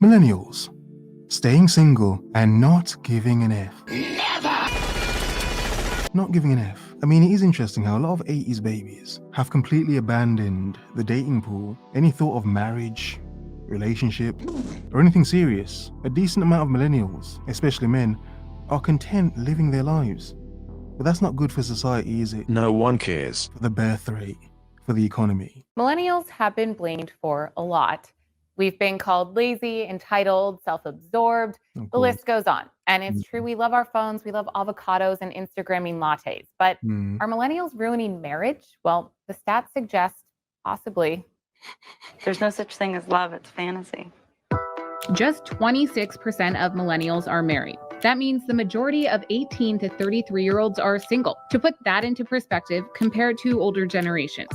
Millennials, staying single and not giving an F. Not giving an F. I mean, it is interesting how a lot of 80s babies have completely abandoned the dating pool, any thought of marriage, relationship, or anything serious. A decent amount of millennials, especially men, are content living their lives. But that's not good for society, is it? No one cares. For the birth rate, for the economy. Millennials have been blamed for a lot. We've been called lazy, entitled, self-absorbed. The list goes on. And it's true, we love our phones, we love avocados and Instagramming lattes. But are millennials ruining marriage? Well, the stats suggest possibly. There's no such thing as love, it's fantasy. Just 26% of millennials are married. That means the majority of 18 to 33-year-olds are single. To put that into perspective, compared to older generations,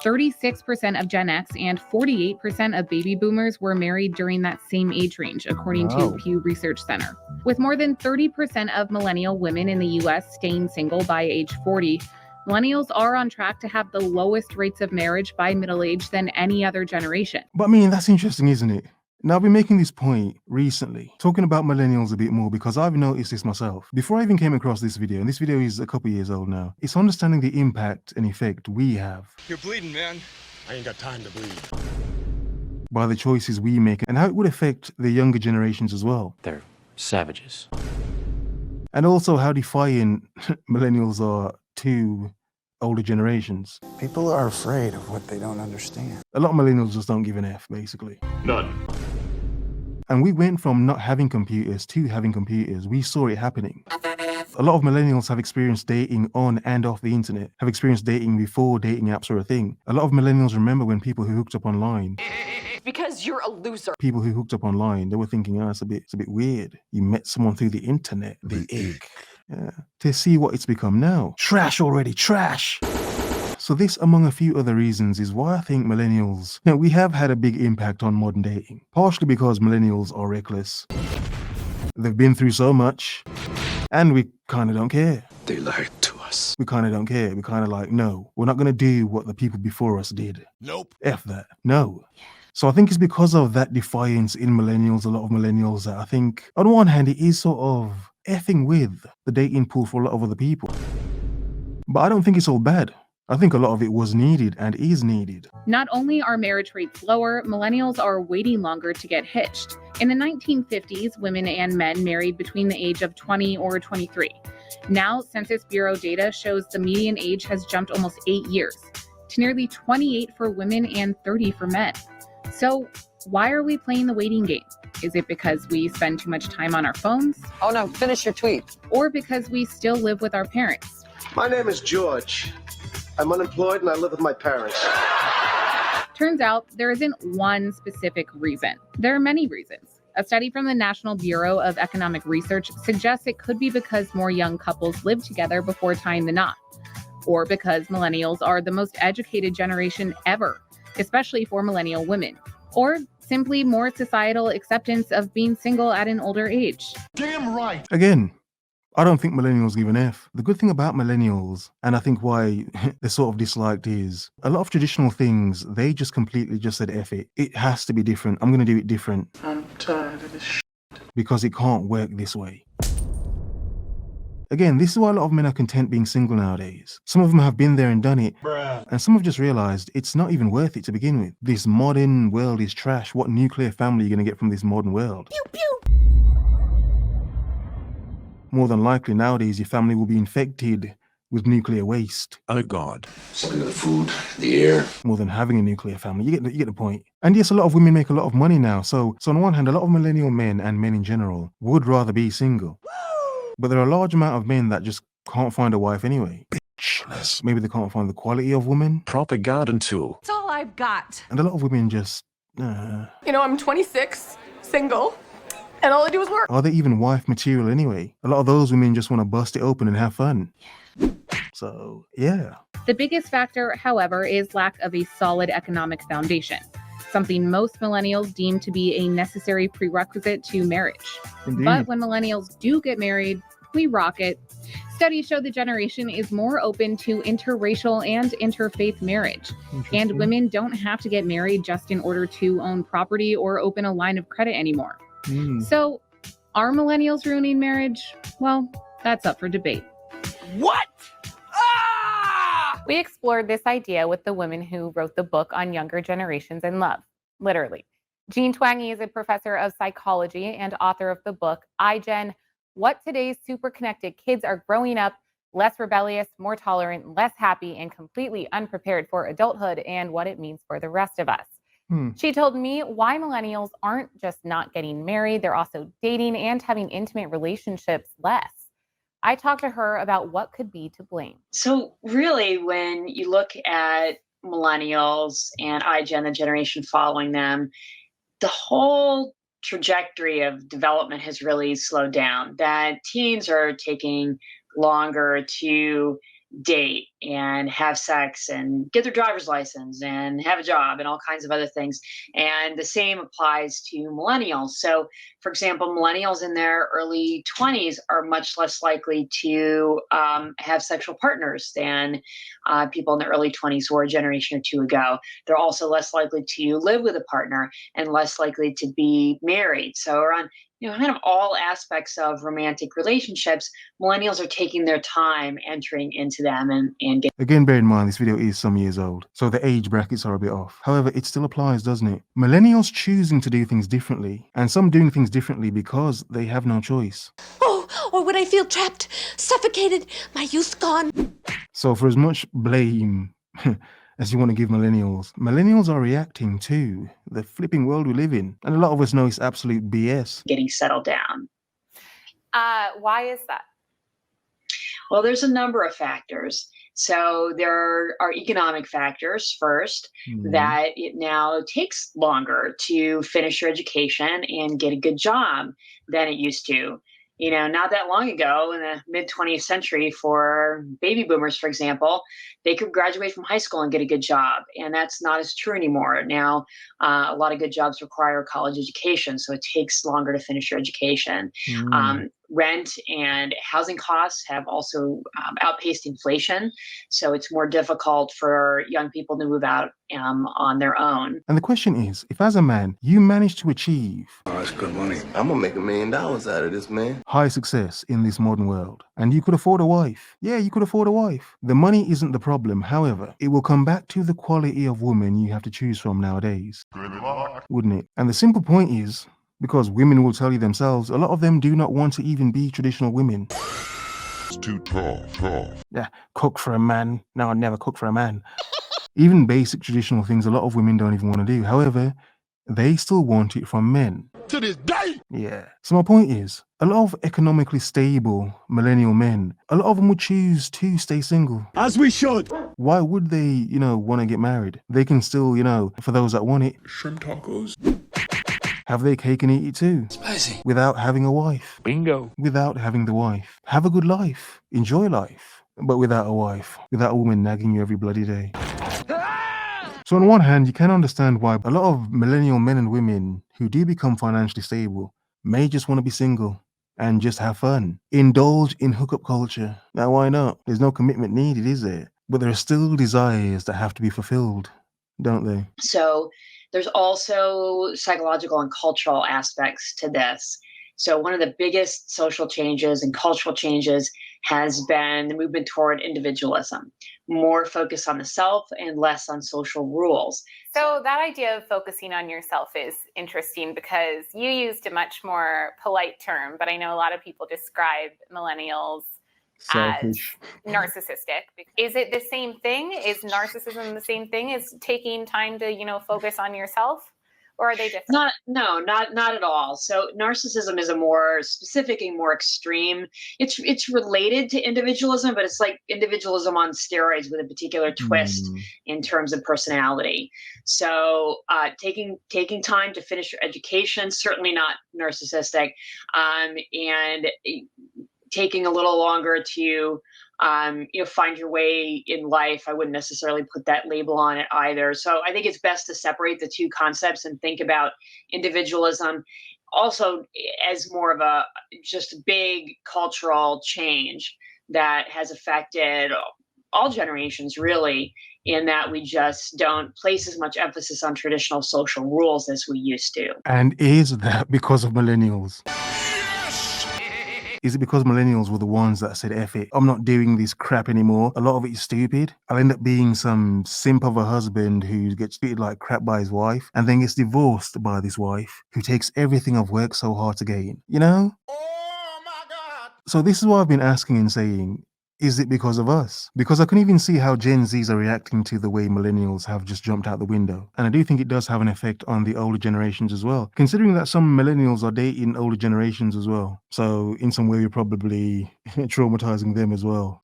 36% of Gen X and 48% of baby boomers were married during that same age range, according to Pew Research Center. With more than 30% of millennial women in the U.S. staying single by age 40, millennials are on track to have the lowest rates of marriage by middle age than any other generation. But I mean, that's interesting, isn't it? Now, I've been making this point recently, talking about millennials a bit more because I've noticed this myself. Before I even came across this video, and this video is a couple years old now, it's understanding the impact and effect we have. You're bleeding, man. I ain't got time to bleed. By the choices we make and how it would affect the younger generations as well. They're savages. And also how defiant millennials are to older generations. People are afraid of what they don't understand. A lot of millennials just don't give an F, basically. None. And we went from not having computers to having computers. We saw it happening. A lot of millennials have experienced dating on and off the internet, have experienced dating before dating apps were a thing. A lot of millennials remember when people who hooked up online. Because you're a loser. People who hooked up online, they were thinking, oh, it's a bit weird. You met someone through the internet. The ick. Yeah. To see what it's become now. Trash already, trash. So this, among a few other reasons, is why I think millennials, we have had a big impact on modern dating. Partially because millennials are reckless. They've been through so much, and we kind of don't care. They lied to us. We kind of don't care. We kind of like, no, we're not going to do what the people before us did. Nope. F that. No. So I think it's because of that defiance in millennials, a lot of millennials, that I think, on one hand, it is sort of effing with the dating pool for a lot of other people. But I don't think it's all bad. I think a lot of it was needed and is needed. Not only are marriage rates lower, millennials are waiting longer to get hitched. In the 1950s, women and men married between the age of 20 or 23. Now, Census Bureau data shows the median age has jumped almost 8 years, to nearly 28 for women and 30 for men. So why are we playing the waiting game? Is it because we spend too much time on our phones? Oh no, finish your tweet. Or because we still live with our parents? My name is George. I'm unemployed and I live with my parents. Turns out there isn't one specific reason. There are many reasons. A study from the National Bureau of Economic Research suggests it could be because more young couples live together before tying the knot, or because millennials are the most educated generation ever, especially for millennial women, or simply more societal acceptance of being single at an older age. Damn right. Again, I don't think millennials give an F. The good thing about millennials, and I think why they're sort of disliked, is a lot of traditional things, they just completely just said F it. It has to be different. I'm going to do it different. I'm tired of this shit. Because it can't work this way. Again, this is why a lot of men are content being single nowadays. Some of them have been there and done it. Bruh. And some have just realized it's not even worth it to begin with. This modern world is trash. What nuclear family are you going to get from this modern world? Pew, pew. More than likely nowadays your family will be infected with nuclear waste. Oh God. Something of the food, the air. More than having a nuclear family. You get the point. And yes, a lot of women make a lot of money now. So on one hand, a lot of millennial men and men in general would rather be single. But there are a large amount of men that just can't find a wife anyway. Bitchless. Maybe they can't find the quality of woman. Proper garden tool. That's all I've got. And a lot of women just, You know, I'm 26, single, and all I do is work. Are they even wife material anyway? A lot of those women just want to bust it open and have fun. So, yeah. The biggest factor, however, is lack of a solid economic foundation, something most millennials deem to be a necessary prerequisite to marriage. Indeed. But when millennials do get married, We rock it. Studies show the generation is more open to interracial and interfaith marriage. And women don't have to get married just in order to own property or open a line of credit anymore. So, are millennials ruining marriage? Well, that's up for debate. What? Ah! We explored this idea with the women who wrote the book on younger generations and love, literally. Jean Twangy is a professor of psychology and author of the book, iGen, What Today's Super Connected Kids Are Growing Up, Less Rebellious, More Tolerant, Less Happy, and Completely Unprepared for Adulthood and What It Means for the Rest of Us. She told me why millennials aren't just not getting married, they're also dating and having intimate relationships less. I talked to her about what could be to blame. So really, when you look at millennials and iGen, the generation following them, the whole trajectory of development has really slowed down. That teens are taking longer to date and have sex and get their driver's license and have a job and all kinds of other things. And the same applies to millennials. So, for example, millennials in their early 20s are much less likely to have sexual partners than people in the early 20s who were a generation or two ago. They're also less likely to live with a partner and less likely to be married. So around kind of all aspects of romantic relationships, millennials are taking their time entering into them and getting. Again, bear in mind, this video is some years old, so the age brackets are a bit off. However, it still applies, doesn't it? Millennials choosing to do things differently, and some doing things differently because they have no choice. Oh, or when I feel trapped, suffocated, my youth gone. So for as much blame as you want to give millennials are reacting to the flipping world we live in. And a lot of us know it's absolute BS. Getting settled down. Why is that? Well, there's a number of factors. So there are economic factors first, that it now takes longer to finish your education and get a good job than it used to. Not that long ago in the mid 20th century, for baby boomers, for example, they could graduate from high school and get a good job. And that's not as true anymore. Now, a lot of good jobs require a college education, so it takes longer to finish your education. Rent and housing costs have also outpaced inflation. So it's more difficult for young people to move out on their own. And the question is, if as a man, you manage to achieve That's good money. I'm gonna make $1 million out of this, man. high success in this modern world, and you could afford a wife. Yeah, you could afford a wife. The money isn't the problem. However, it will come back to the quality of woman you have to choose from nowadays. Good luck. Wouldn't it? And the simple point is, because women will tell you themselves, a lot of them do not want to even be traditional women. It's too tough. Yeah, cook for a man. No, I'd never cook for a man. Even basic traditional things a lot of women don't even want to do. However, they still want it from men. To this day. Yeah. So my point is, a lot of economically stable millennial men, a lot of them would choose to stay single. As we should. Why would they, want to get married? They can still, for those that want it, Shrimp tacos. have their cake and eat it too. Spicy. Without having a wife. Bingo. Without having the wife. Have a good life. Enjoy life. But without a wife. Without a woman nagging you every bloody day. So on one hand, you can understand why a lot of millennial men and women who do become financially stable may just want to be single and just have fun. Indulge in hookup culture. Now, why not? There's no commitment needed, is there? But there are still desires that have to be fulfilled, don't they? So there's also psychological and cultural aspects to this. So one of the biggest social changes and cultural changes has been the movement toward individualism, more focus on the self and less on social rules. So that idea of focusing on yourself is interesting because you used a much more polite term, but I know a lot of people describe millennials Selfish. as narcissistic. Is it the same thing? Is narcissism the same thing as taking time to, focus on yourself? Or are they different? Not at all. So narcissism is a more specific and more extreme. It's related to individualism, but it's like individualism on steroids with a particular twist in terms of personality. So taking time to finish your education, certainly not narcissistic, and taking a little longer to find your way in life. I wouldn't necessarily put that label on it either. So I think it's best to separate the two concepts and think about individualism also as more of a just big cultural change that has affected all generations, really, in that we just don't place as much emphasis on traditional social rules as we used to. And is that because of millennials? Is it because millennials were the ones that said, F it, I'm not doing this crap anymore? A lot of it is stupid. I'll end up being some simp of a husband who gets treated like crap by his wife and then gets divorced by this wife who takes everything I've worked so hard to gain. You know? Oh my God! So this is what I've been asking and saying, is it because of us? Because I can even see how Gen Zs are reacting to the way millennials have just jumped out the window. And I do think it does have an effect on the older generations as well, considering that some millennials are dating older generations as well. So in some way, we're probably traumatizing them as well.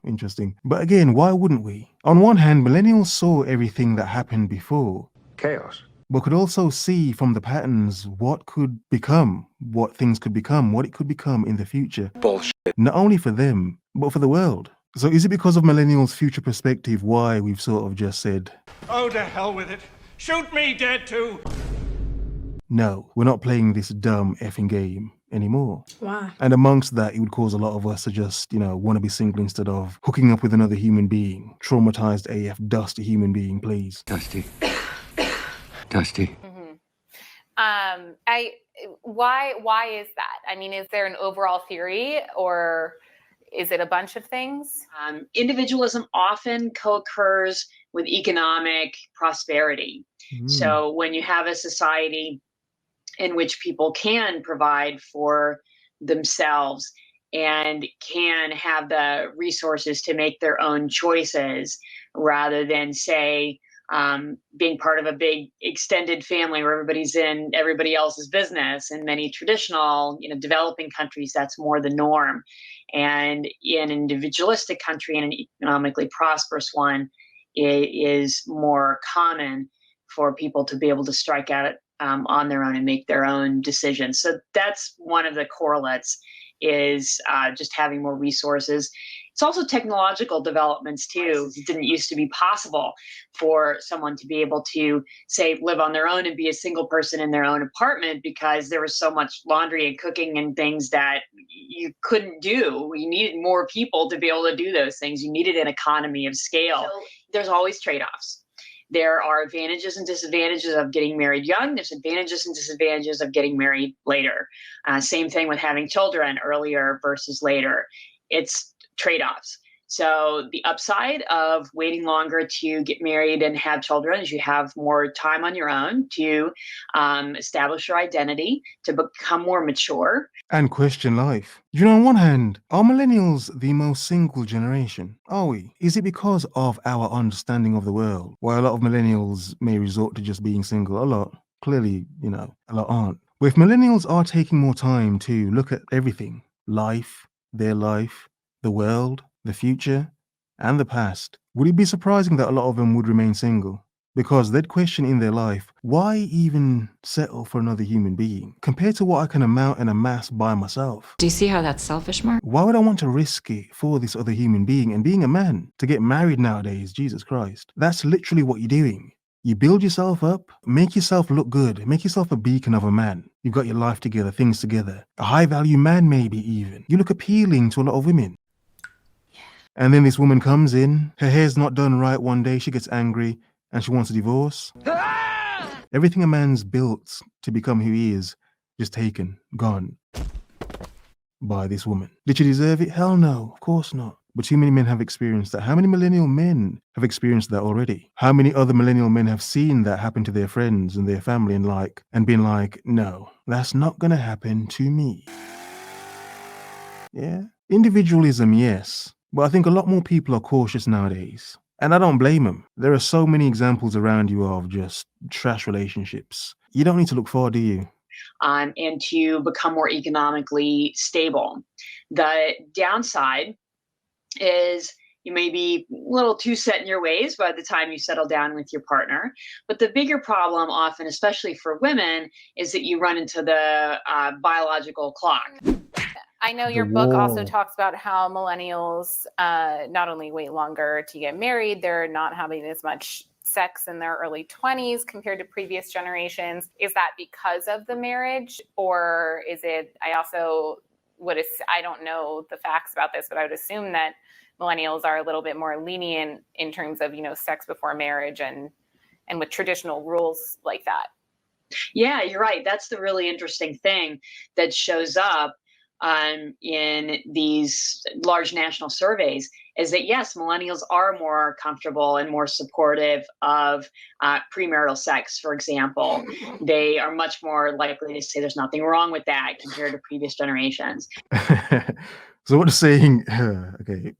Interesting. But again, why wouldn't we? On one hand, millennials saw everything that happened before. Chaos. But could also see from the patterns what could become, what things could become, what it could become in the future. Bullshit. Not only for them, but for the world. So is it because of millennials' future perspective why we've sort of just said, Oh, to hell with it. Shoot me dead too. no, we're not playing this dumb effing game anymore? Why? And amongst that, it would cause a lot of us to just, want to be single instead of hooking up with another human being. Traumatized AF, dusty human being, please. Dusty. Dusty. Why is that? I mean, is there an overall theory, or is it a bunch of things? Individualism often co-occurs with economic prosperity. So when you have a society in which people can provide for themselves and can have the resources to make their own choices rather than, say, being part of a big extended family where everybody's in everybody else's business. In many traditional, developing countries, that's more the norm. And in an individualistic country and an economically prosperous one, it is more common for people to be able to strike out on their own and make their own decisions. So that's one of the correlates, is just having more resources. It's also technological developments too. It didn't used to be possible for someone to be able to, say, live on their own and be a single person in their own apartment because there was so much laundry and cooking and things that you couldn't do. You needed more people to be able to do those things. You needed an economy of scale. So there's always trade-offs. There are advantages and disadvantages of getting married young. There's advantages and disadvantages of getting married later. Same thing with having children earlier versus later. It's trade-offs. So the upside of waiting longer to get married and have children is you have more time on your own to establish your identity, to become more mature. And question life. On one hand, are millennials the most single generation? Are we? Is it because of our understanding of the world? While a lot of millennials may resort to just being single, a lot, clearly, a lot aren't. But if millennials are taking more time to look at everything, life, their life, the world, the future, and the past, would it be surprising that a lot of them would remain single? Because they'd question in their life, why even settle for another human being compared to what I can amount and amass by myself? Do you see how that's selfish, Mark? Why would I want to risk it for this other human being? And being a man, to get married nowadays, Jesus Christ, that's literally what you're doing. You build yourself up, make yourself look good, make yourself a beacon of a man. You've got your life together, things together. A high value man, maybe even. You look appealing to a lot of women. And then this woman comes in, her hair's not done right one day, she gets angry, and she wants a divorce. Everything a man's built to become who he is, just taken, gone by this woman. Did she deserve it? Hell no, of course not. But too many men have experienced that. How many millennial men have experienced that already? How many other millennial men have seen that happen to their friends and their family and been like, no, that's not gonna happen to me. Yeah. Individualism, yes. But I think a lot more people are cautious nowadays. And I don't blame them. There are so many examples around you of just trash relationships. You don't need to look far, do you? And to become more economically stable. The downside is you may be a little too set in your ways by the time you settle down with your partner. But the bigger problem often, especially for women, is that you run into the biological clock. I know your book also talks about how millennials not only wait longer to get married, they're not having as much sex in their early 20s compared to previous generations. Is that because of the marriage, or is it, I don't know the facts about this, but I would assume that millennials are a little bit more lenient in terms of, sex before marriage and with traditional rules like that. Yeah, you're right. That's the really interesting thing that shows up in these large national surveys is that, yes, millennials are more comfortable and more supportive of premarital sex, for example. They are much more likely to say there's nothing wrong with that compared to previous generations. So what they're saying, okay,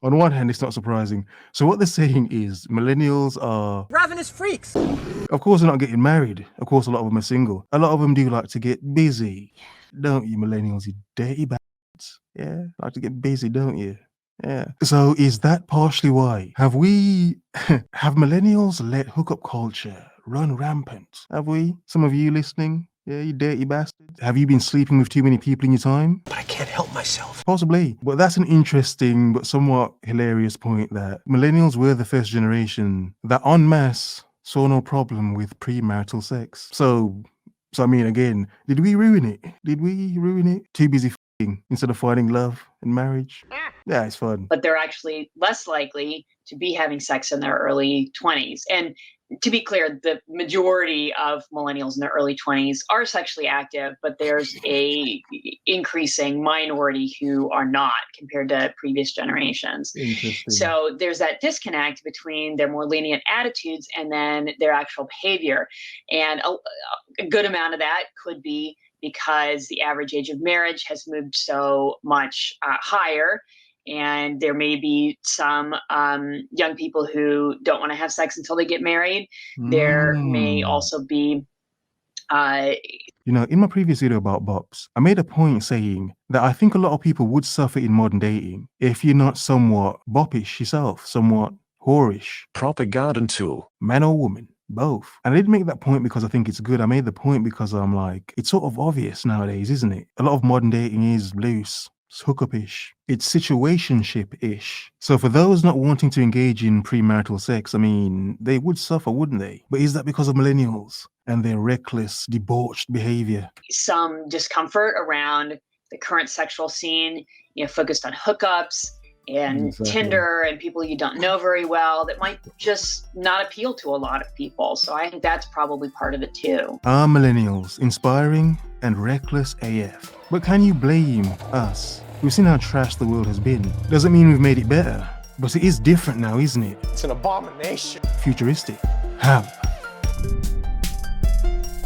on one hand, it's not surprising. So what they're saying is millennials are ravenous freaks. Of course, they're not getting married. Of course, a lot of them are single. A lot of them do like to get busy. Don't you, millennials, you dirty bastards? Yeah, like to get busy, don't you? Yeah. So is that partially why? Have millennials let hookup culture run rampant? Have we? Some of you listening? Yeah, you dirty bastards. Have you been sleeping with too many people in your time? But I can't help myself. Possibly. But that's an interesting but somewhat hilarious point that millennials were the first generation that en masse saw no problem with premarital sex. So I mean, again, did we ruin it? Did we ruin it? Too busy f***ing instead of finding love and marriage? Yeah, it's fun. But they're actually less likely to be having sex in their early 20s. And to be clear, the majority of millennials in their early 20s are sexually active, but there's a increasing minority who are not compared to previous generations. So there's that disconnect between their more lenient attitudes and then their actual behavior. And a good amount of that could be because the average age of marriage has moved so much higher. And there may be some young people who don't want to have sex until they get married. There may also be... in my previous video about bops, I made a point saying that I think a lot of people would suffer in modern dating if you're not somewhat boppish yourself, somewhat whorish. Propaganda tool. Man or woman. Both. And I didn't make that point because I think it's good. I made the point because I'm like, it's sort of obvious nowadays, isn't it? A lot of modern dating is loose. It's hookup-ish. It's situationship-ish. So for those not wanting to engage in premarital sex, I mean, they would suffer, wouldn't they? But is that because of millennials and their reckless, debauched behavior? Some discomfort around the current sexual scene, focused on hookups and Tinder and people you don't know very well that might just not appeal to a lot of people. So I think that's probably part of it too. Are millennials inspiring and reckless AF? But can you blame us? We've seen how trash the world has been. Doesn't mean we've made it better, but it is different now, isn't it? It's an abomination. Futuristic. Have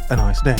a nice day.